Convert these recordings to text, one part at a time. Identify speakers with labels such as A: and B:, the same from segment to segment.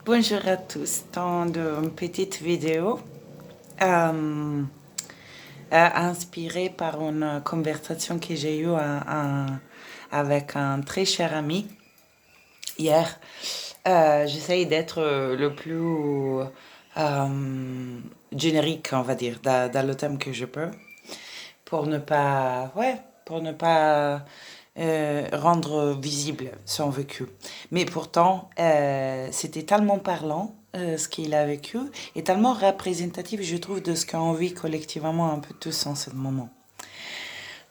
A: Bonjour à tous. Dans une petite vidéo euh, inspirée par une conversation que j'ai eue avec un très cher ami hier. J'essaye d'être le plus générique, on va dire, dans le thème que je peux, pour ne pas rendre visible son vécu. Mais pourtant, c'était tellement parlant, ce qu'il a vécu, et tellement représentatif, je trouve, de ce qu'on vit collectivement un peu tous en ce moment.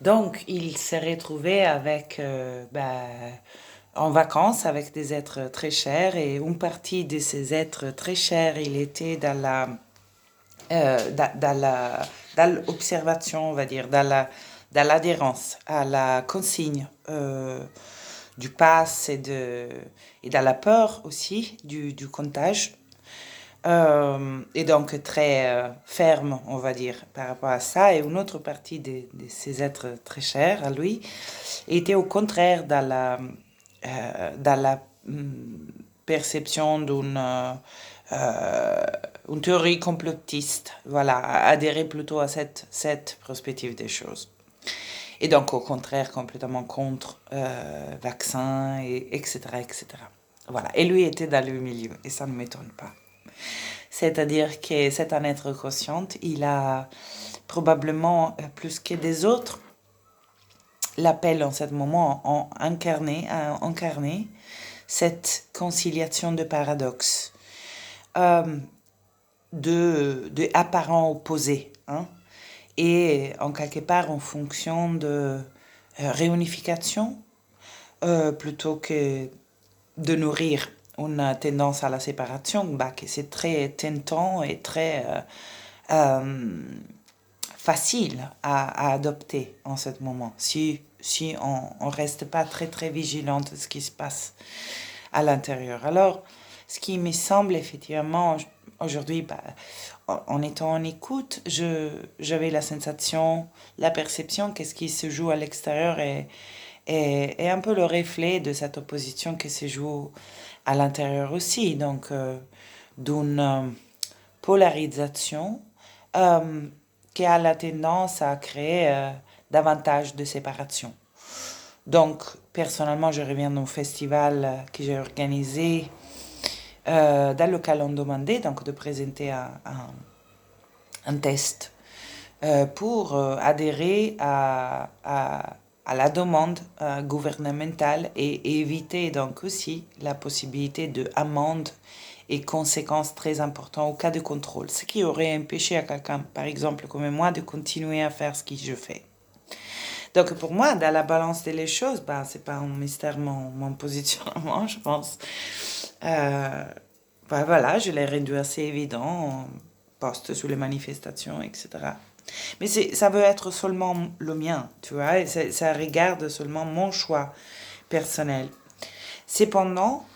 A: Donc, il s'est retrouvé avec, en vacances avec des êtres très chers, et une partie de ces êtres très chers, il était dans l'observation, on va dire, dans l'adhérence à la consigne du pass et dans la peur aussi du comptage. Et donc très ferme, on va dire, par rapport à ça. Et une autre partie de ces êtres très chers à lui était au contraire dans la perception une théorie complotiste, voilà, adhérer plutôt à cette perspective des choses. Et donc, au contraire, complètement contre vaccins, etc., etc. Voilà. Et lui était dans le milieu, et ça ne m'étonne pas. C'est-à-dire que c'est un être conscient, il a probablement, plus que des autres, l'appel en ce moment à incarner cette conciliation de paradoxes, de apparents opposés, hein, et en quelque part en fonction de réunification, plutôt que de nourrir une tendance à la séparation, que c'est très tentant et très facile à adopter en ce moment, si on reste pas très très vigilant de ce qui se passe à l'intérieur. Alors, ce qui me semble effectivement aujourd'hui, en étant en écoute, j'avais la sensation, la perception que ce qui se joue à l'extérieur est un peu le reflet de cette opposition qui se joue à l'intérieur aussi. Donc, d'une polarisation qui a la tendance à créer davantage de séparation. Donc, personnellement, je reviens d'un festival que j'ai organisé dans lequel on demandait donc, de présenter un test pour adhérer à la demande gouvernementale et éviter donc aussi la possibilité d'amende et conséquences très importantes au cas de contrôle, ce qui aurait empêché à quelqu'un, par exemple comme moi, de continuer à faire ce que je fais. Donc pour moi, dans la balance des choses, c'est pas un mystère mon positionnement, je pense. Voilà, je l'ai rendu assez évident en poste sur les manifestations, etc. Mais ça veut être seulement le mien, tu vois, et ça regarde seulement mon choix personnel. Cependant,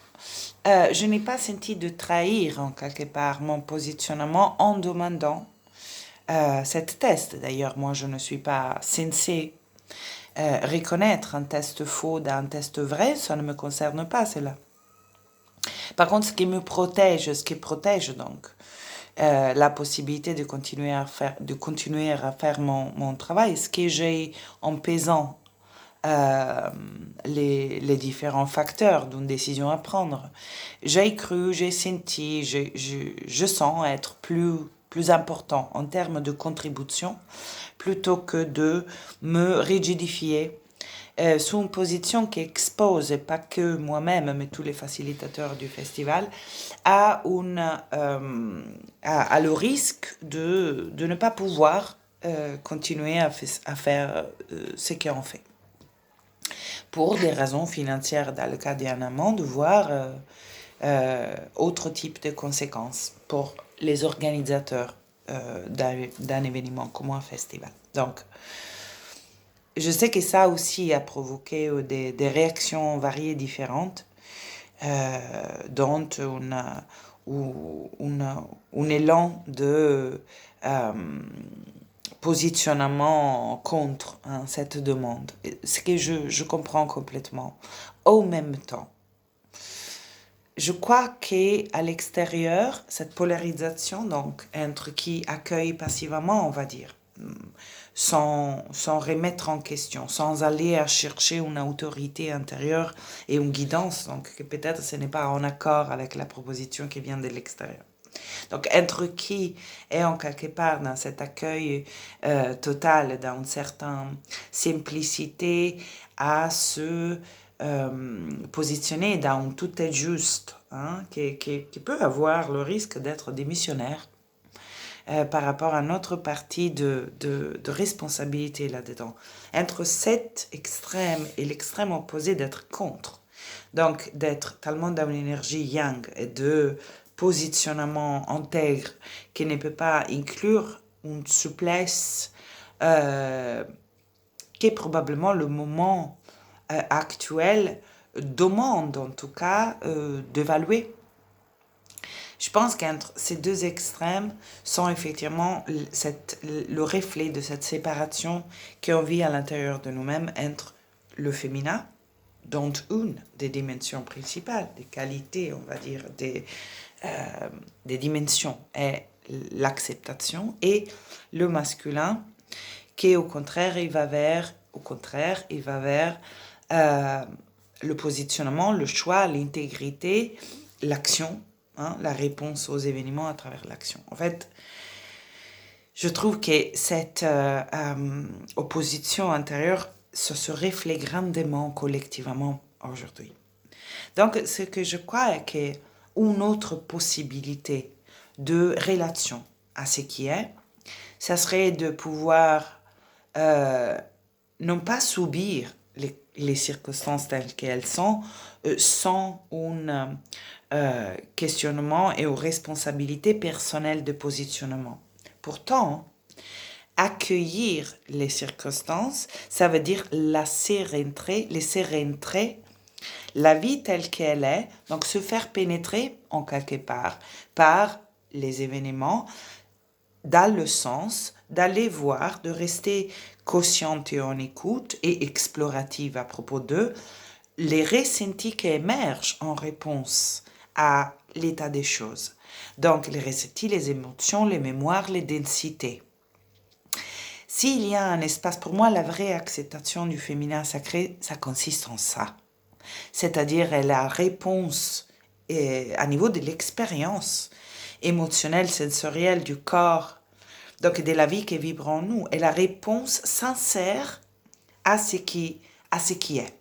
A: je n'ai pas senti de trahir en quelque part mon positionnement en demandant cette test. D'ailleurs, moi, je ne suis pas censée reconnaître un test faux d'un test vrai, ça ne me concerne pas, cela. Par contre, ce qui protège donc la possibilité de continuer à faire mon travail, ce que j'ai en pesant les différents facteurs d'une décision à prendre. J'ai cru, j'ai senti, je sens être plus important en termes de contribution plutôt que de me rigidifier sous une position qui expose, pas que moi-même, mais tous les facilitateurs du festival, à le risque de ne pas pouvoir continuer à faire ce qu'on fait. Pour des raisons financières, dans le cas d'un amende, voire autre type de conséquences pour les organisateurs d'un événement comme un festival. Donc, je sais que ça aussi a provoqué des réactions variées différentes, dont un élan de positionnement contre cette demande, ce que je comprends complètement. Au même temps, je crois qu'à l'extérieur, cette polarisation, donc, entre qui accueille passivement, on va dire, sans remettre en question, sans aller à chercher une autorité intérieure et une guidance, donc que peut-être ce n'est pas en accord avec la proposition qui vient de l'extérieur. Donc, être qui est en quelque part dans cet accueil total, dans une certaine simplicité à se positionner dans un tout est juste, hein, qui peut avoir le risque d'être démissionnaire par rapport à notre partie de responsabilité là-dedans. Entre cet extrême et l'extrême opposé d'être contre. Donc, d'être tellement dans une énergie yang et de positionnement intègre qui ne peut pas inclure une souplesse qui est probablement le moment actuel demande en tout cas d'évaluer. Je pense qu'entre ces deux extrêmes sont effectivement le reflet de cette séparation qu'on vit à l'intérieur de nous-mêmes entre le féminin, dont une des dimensions principales, des qualités, on va dire, des dimensions est l'acceptation, et le masculin qui au contraire il va vers le positionnement, le choix, l'intégrité, l'action, hein, la réponse aux événements à travers l'action. En fait, je trouve que cette opposition intérieure se reflète grandement collectivement aujourd'hui. Donc, ce que je crois est qu'une autre possibilité de relation à ce qui est, ça serait de pouvoir non pas subir les circonstances telles qu'elles sont, sans un questionnement et une responsabilité personnelle de positionnement. Pourtant, accueillir les circonstances, ça veut dire laisser rentrer la vie telle qu'elle est, donc se faire pénétrer en quelque part par les événements, dans le sens d'aller voir, de rester consciente et en écoute et explorative à propos d'eux, les ressentis qui émergent en réponse à l'état des choses. Donc les ressentis, les émotions, les mémoires, les densités. S'il y a un espace, pour moi, la vraie acceptation du féminin sacré, ça consiste en ça. C'est-à-dire la réponse à niveau de l'expérience émotionnelle, sensorielle du corps, donc de la vie qui vibre en nous, et la réponse sincère à ce qui est.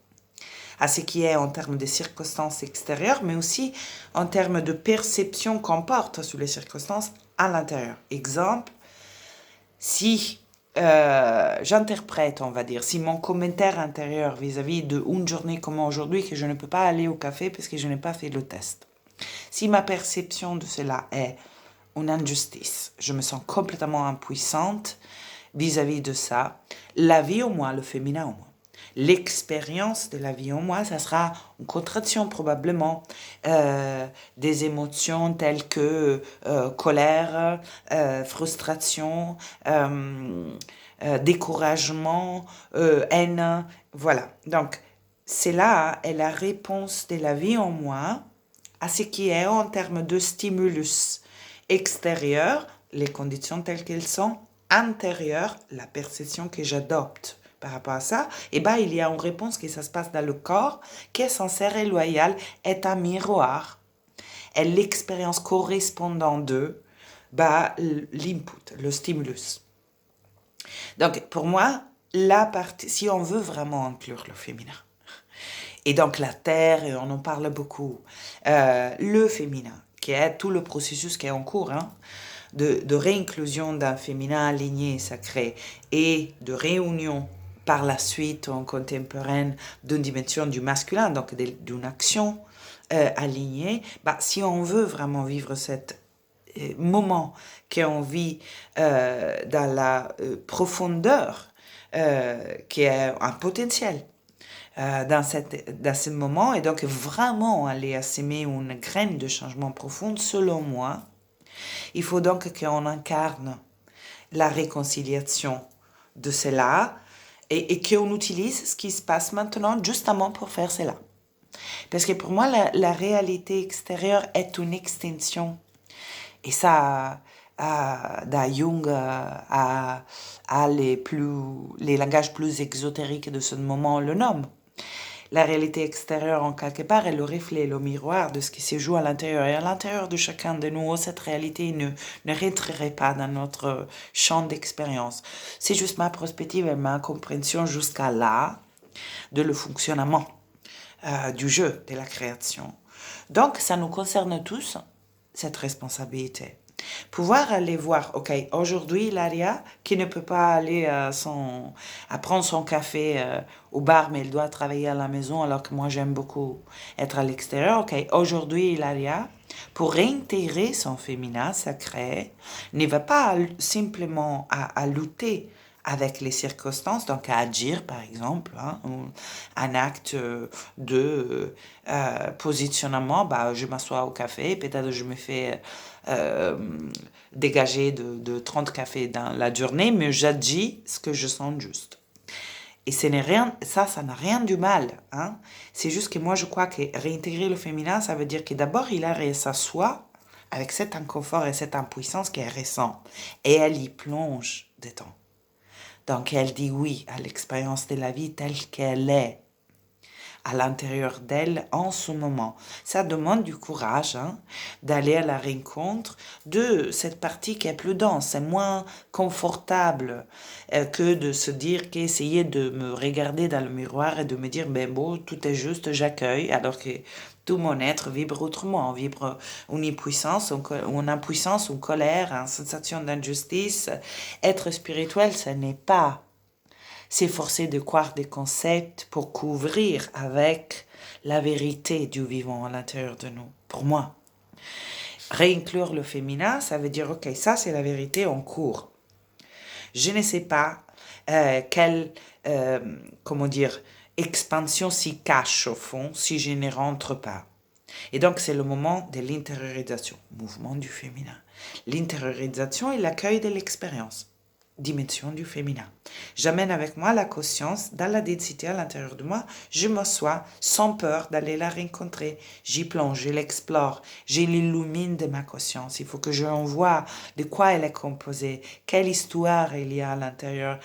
A: À ce qui est en termes de circonstances extérieures, mais aussi en termes de perception qu'on porte sur les circonstances à l'intérieur. Exemple, si j'interprète, on va dire, si mon commentaire intérieur vis-à-vis d'une journée comme aujourd'hui, que je ne peux pas aller au café parce que je n'ai pas fait le test, si ma perception de cela est une injustice, je me sens complètement impuissante vis-à-vis de ça, la vie en moi, le féminin en moi, l'expérience de la vie en moi, ça sera une contraction probablement des émotions telles que colère, frustration, découragement, haine, voilà. Donc, c'est là est la réponse de la vie en moi à ce qui est en termes de stimulus extérieur, les conditions telles qu'elles sont, intérieur, la perception que j'adopte par rapport à ça, et ben il y a une réponse qui ça se passe dans le corps, qui est sincère et loyale, est un miroir. Et l'expérience correspondant d'eux, l'input, le stimulus. Donc pour moi, la partie, si on veut vraiment inclure le féminin, et donc la terre, et on en parle beaucoup, le féminin, qui est tout le processus qui est en cours, hein, de réinclusion d'un féminin aligné et sacré, et de réunion par la suite en contemporaine d'une dimension du masculin, donc d'une action alignée, si on veut vraiment vivre cet moment qu'on vit dans la profondeur, qui est un potentiel, dans ce moment, et donc vraiment aller à s'aimer une graine de changement profond, selon moi, il faut donc qu'on incarne la réconciliation de cela et qu'on utilise ce qui se passe maintenant justement pour faire cela. Parce que pour moi, la réalité extérieure est une extension. Et ça, Jung les langages plus exotériques de ce moment le nomment. La réalité extérieure, en quelque part, est le reflet, le miroir de ce qui se joue à l'intérieur. Et à l'intérieur de chacun de nous, cette réalité ne rentrerait pas dans notre champ d'expérience. C'est juste ma perspective et ma compréhension jusqu'à là de le fonctionnement du jeu, de la création. Donc, ça nous concerne tous, cette responsabilité. Pouvoir aller voir, ok, aujourd'hui, Laria, qui ne peut pas aller à prendre son café au bar, mais elle doit travailler à la maison, alors que moi, j'aime beaucoup être à l'extérieur. Ok, aujourd'hui, Laria, pour réintégrer son féminin sacré, ne va pas simplement à lutter avec les circonstances, donc à agir par exemple, hein, un acte de positionnement, bah, je m'assois au café, peut-être je me fais dégager de 30 cafés dans la journée, mais j'agis ce que je sens juste. Et ça n'a rien du mal. Hein. C'est juste que moi, je crois que réintégrer le féminin, ça veut dire que d'abord, il a s'assoit avec cet inconfort et cette impuissance qui est récent. Et elle y plonge dedans. Donc, elle dit oui à l'expérience de la vie telle qu'elle est à l'intérieur d'elle en ce moment. Ça demande du courage hein, d'aller à la rencontre de cette partie qui est plus dense, c'est moins confortable que de se dire qu'essayer de me regarder dans le miroir et de me dire ben bon, tout est juste, j'accueille, alors que tout mon être vibre autrement, vibre une impuissance, une colère, une sensation d'injustice. Être spirituel, ce n'est pas s'efforcer de croire des concepts pour couvrir avec la vérité du vivant à l'intérieur de nous. Pour moi, réinclure le féminin, ça veut dire, ok, ça c'est la vérité en cours. Je ne sais pas quelle, expansion s'y cache au fond si je ne rentre pas. Et donc, c'est le moment de l'intériorisation, mouvement du féminin. L'intériorisation est l'accueil de l'expérience. Dimension du féminin. J'amène avec moi la conscience dans la densité à l'intérieur de moi. Je m'assois sans peur d'aller la rencontrer. J'y plonge, je l'explore, je l'illumine de ma conscience. Il faut que je vois de quoi elle est composée, quelle histoire il y a à l'intérieur.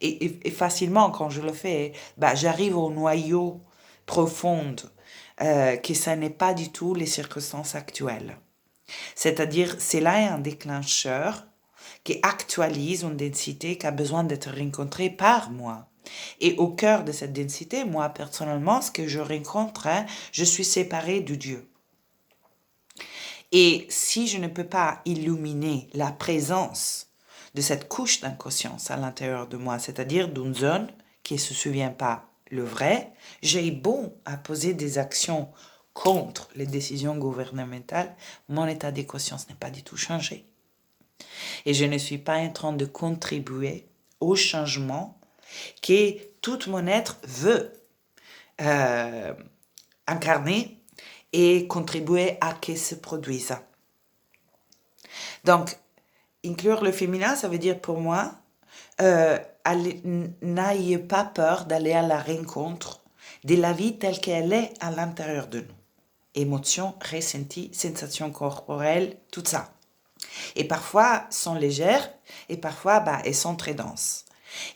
A: Et facilement, quand je le fais, j'arrive au noyau profond, que ce n'est pas du tout les circonstances actuelles. C'est-à-dire, c'est là un déclencheur qui actualise une densité qui a besoin d'être rencontrée par moi. Et au cœur de cette densité, moi personnellement, ce que je rencontre, je suis séparée de Dieu. Et si je ne peux pas illuminer la présence de cette couche d'inconscience à l'intérieur de moi, c'est-à-dire d'une zone qui ne se souvient pas le vrai, j'ai bon à poser des actions contre les décisions gouvernementales, mon état de conscience n'est pas du tout changé. Et je ne suis pas en train de contribuer au changement que tout mon être veut incarner et contribuer à que se produise. Donc, inclure le féminin, ça veut dire pour moi, n'ayez pas peur d'aller à la rencontre de la vie telle qu'elle est à l'intérieur de nous. Émotions, ressentis, sensations corporelles, tout ça. Et parfois, sont légères et parfois, elles sont très denses.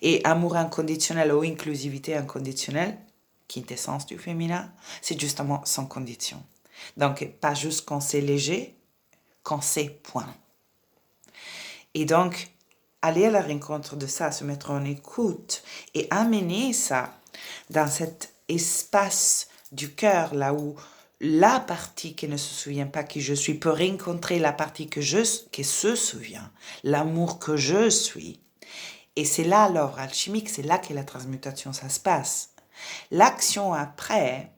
A: Et amour inconditionnel ou inclusivité inconditionnelle, quintessence du féminin, c'est justement sans condition. Donc, pas juste quand c'est léger, quand c'est point. Et donc, aller à la rencontre de ça, se mettre en écoute et amener ça dans cet espace du cœur, là où la partie qui ne se souvient pas qui je suis peut rencontrer la partie qui se souvient, l'amour que je suis. Et c'est là l'œuvre alchimique, c'est là que la transmutation, ça se passe. L'action après,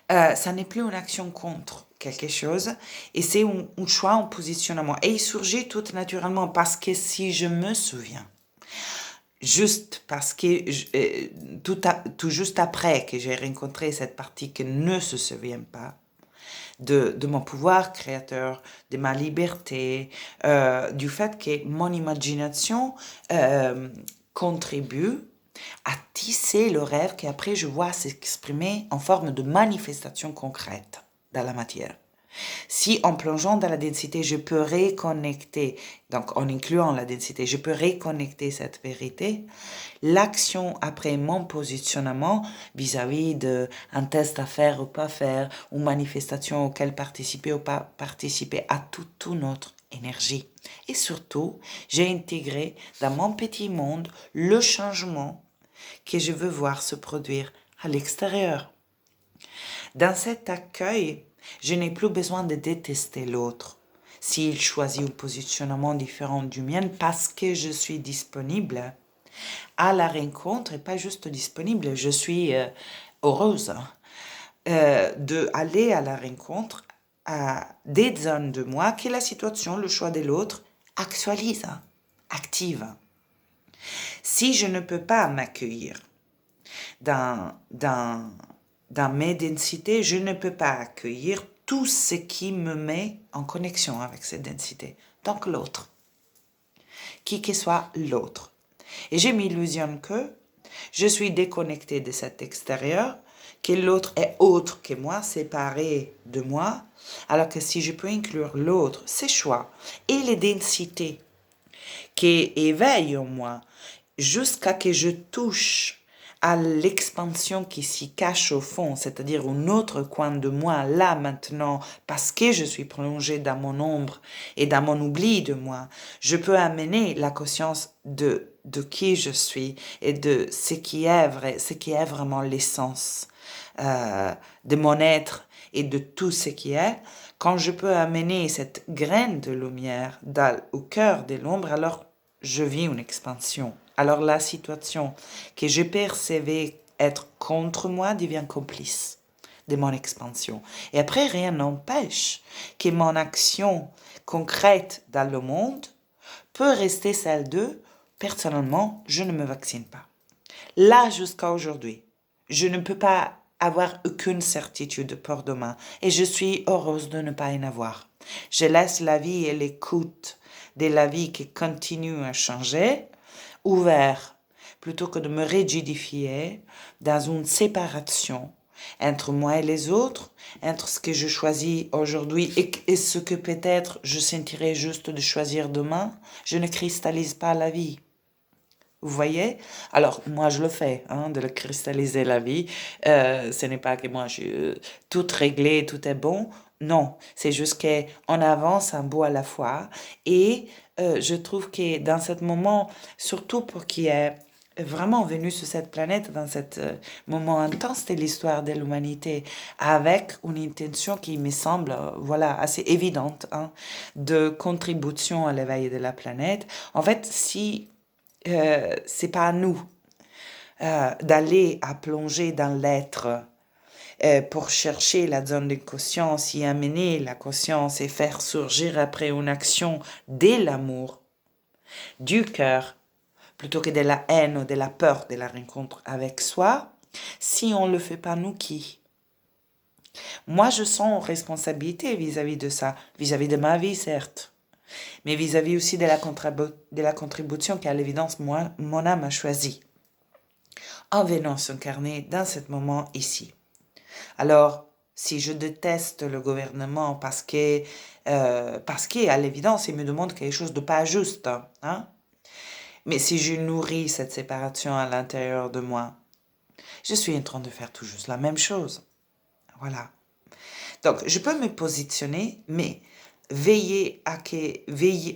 A: ça n'est plus une action contre quelque chose, et c'est un choix, un positionnement. Et il surgit tout naturellement parce que si je me souviens, juste parce que tout juste après que j'ai rencontré cette partie qui ne se souvient pas de mon pouvoir créateur, de ma liberté, du fait que mon imagination contribue à tisser le rêve qu'après je vois s'exprimer en forme de manifestation concrète dans la matière. Si en plongeant dans la densité, je peux reconnecter, donc en incluant la densité, je peux reconnecter cette vérité, l'action après mon positionnement vis-à-vis d'un test à faire ou pas faire, ou manifestation auquel participer ou pas participer, à toute notre énergie. Et surtout, j'ai intégré dans mon petit monde le changement que je veux voir se produire à l'extérieur. Dans cet accueil, je n'ai plus besoin de détester l'autre s'il choisit un positionnement différent du mien parce que je suis disponible à la rencontre et pas juste disponible, je suis heureuse d'aller à la rencontre à des zones de moi que la situation, le choix de l'autre actualise, active. Si je ne peux pas m'accueillir dans mes densités, je ne peux pas accueillir tout ce qui me met en connexion avec cette densité. Donc l'autre, qui que soit l'autre. Et je m'illusionne que je suis déconnectée de cet extérieur, que l'autre est autre que moi, séparé de moi, alors que si je peux inclure l'autre, ses choix et les densités qui éveillent en moi, jusqu'à que je touche à l'expansion qui s'y cache au fond, c'est-à-dire un autre coin de moi, là maintenant, parce que je suis plongée dans mon ombre et dans mon oubli de moi, je peux amener la conscience de qui je suis et de ce qui est vrai, ce qui est vraiment l'essence de mon être et de tout ce qui est. Quand je peux amener cette graine de lumière au cœur de l'ombre, alors je vis une expansion. Alors la situation que je percevais être contre moi devient complice de mon expansion. Et après, rien n'empêche que mon action concrète dans le monde peut rester celle de personnellement, je ne me vaccine pas. Là, jusqu'à aujourd'hui, je ne peux pas avoir aucune certitude pour demain et je suis heureuse de ne pas en avoir. Je laisse la vie et l'écoute de la vie qui continue à changer ouvert plutôt que de me rigidifier dans une séparation entre moi et les autres, entre ce que je choisis aujourd'hui et ce que peut-être je sentirais juste de choisir demain. Je ne cristallise pas la vie. Vous voyez? Alors, moi, je le fais, de le cristalliser la vie. Ce n'est pas que moi, je suis tout réglé, tout est bon. Non, c'est juste qu'on avance un bout à la fois. Et je trouve que dans ce moment, surtout pour qui est vraiment venu sur cette planète, dans ce moment intense de l'histoire de l'humanité, avec une intention qui me semble, voilà, assez évidente, de contribution à l'éveil de la planète. En fait, si c'est pas à nous d'aller à plonger dans l'être pour chercher la zone de conscience, y amener la conscience et faire surgir après une action de l'amour, du cœur, plutôt que de la haine ou de la peur de la rencontre avec soi. Si on ne le fait pas, nous qui? Moi, je sens responsabilité vis-à-vis de ça, vis-à-vis de ma vie, certes, mais vis-à-vis aussi de la contribution qu'à l'évidence, moi, mon âme a choisie en venant s'incarner dans ce moment ici. Alors, si je déteste le gouvernement parce qu'à l'évidence, il me demande quelque chose de pas juste, mais si je nourris cette séparation à l'intérieur de moi, je suis en train de faire tout juste la même chose. Voilà. Donc, je peux me positionner, mais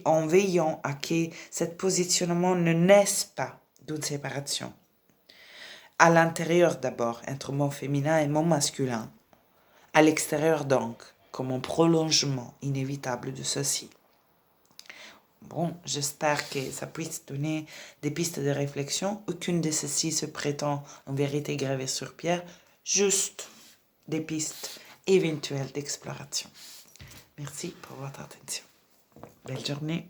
A: en veillant à que ce positionnement ne naisse pas d'une séparation. À l'intérieur d'abord, entre mon féminin et mon masculin. À l'extérieur donc, comme un prolongement inévitable de ceci. Bon, j'espère que ça puisse donner des pistes de réflexion. Aucune de ceci se prétend en vérité gravée sur pierre, juste des pistes éventuelles d'exploration. Merci pour votre attention. Belle journée.